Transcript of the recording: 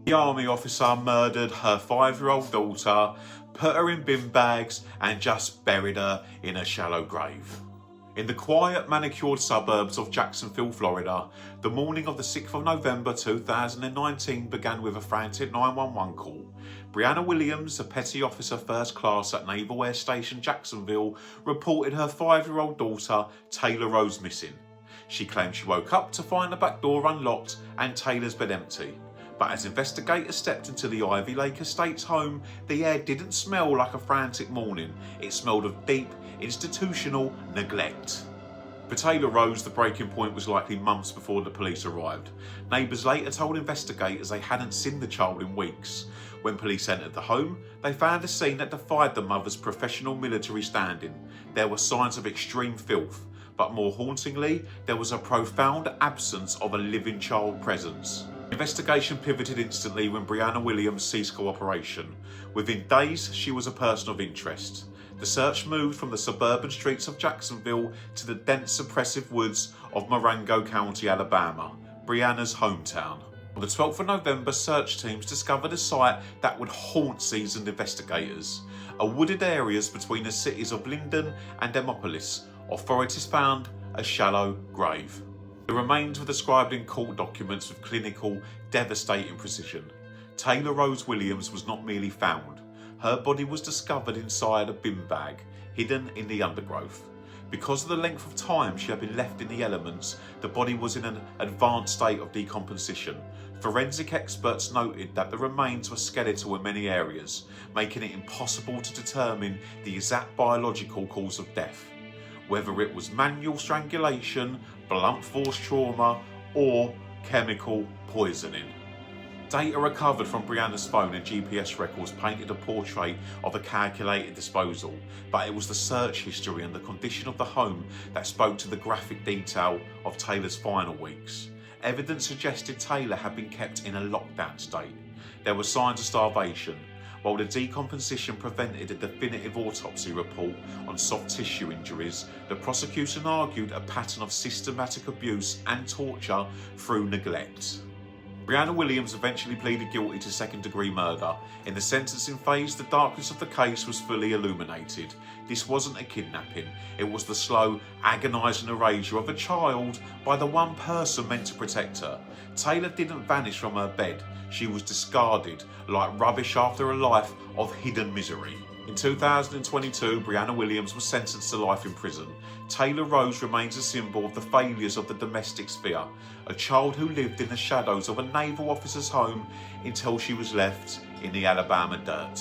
The army officer murdered her 5-year-old daughter, put her in bin bags and just buried her in a shallow grave. In the quiet, manicured suburbs of Jacksonville, Florida, the morning of the 6th of November 2019 began with a frantic 911 call. Brianna Williams, a petty officer first class at Naval Air Station Jacksonville, reported her 5-year-old daughter, Taylor Rose, missing. She claimed she woke up to find the back door unlocked and Taylor's bed empty. But as investigators stepped into the Ivy Lake Estates home, the air didn't smell like a frantic morning. It smelled of deep, institutional neglect. For Taylor Rose, the breaking point was likely months before the police arrived. Neighbours later told investigators they hadn't seen the child in weeks. When police entered the home, they found a scene that defied the mother's professional military standing. There were signs of extreme filth, but more hauntingly, there was a profound absence of a living child presence. The investigation pivoted instantly when Brianna Williams ceased cooperation. Within days, she was a person of interest. The search moved from the suburban streets of Jacksonville to the dense, oppressive woods of Marengo County, Alabama, Brianna's hometown. On the 12th of November, search teams discovered a site that would haunt seasoned investigators. A wooded areas between the cities of Linden and Demopolis, authorities found a shallow grave. The remains were described in court documents with clinical, devastating precision. Taylor Rose Williams was not merely found. Her body was discovered inside a bin bag, hidden in the undergrowth. Because of the length of time she had been left in the elements, the body was in an advanced state of decomposition. Forensic experts noted that the remains were skeletal in many areas, making it impossible to determine the exact biological cause of death, whether it was manual strangulation, blunt force trauma, or chemical poisoning. Data recovered from Brianna's phone and GPS records painted a portrait of a calculated disposal, but it was the search history and the condition of the home that spoke to the graphic detail of Taylor's final weeks. Evidence suggested Taylor had been kept in a lockdown state. There were signs of starvation. While the decomposition prevented a definitive autopsy report on soft tissue injuries, the prosecution argued a pattern of systematic abuse and torture through neglect. Brianna Williams eventually pleaded guilty to second-degree murder. In the sentencing phase, the darkness of the case was fully illuminated. This wasn't a kidnapping. It was the slow, agonising erasure of a child by the one person meant to protect her. Taylor didn't vanish from her bed. She was discarded like rubbish after a life of hidden misery. In 2022, Brianna Williams was sentenced to life in prison. Taylor Rose remains a symbol of the failures of the domestic sphere, a child who lived in the shadows of a naval officer's home until she was left in the Alabama dirt.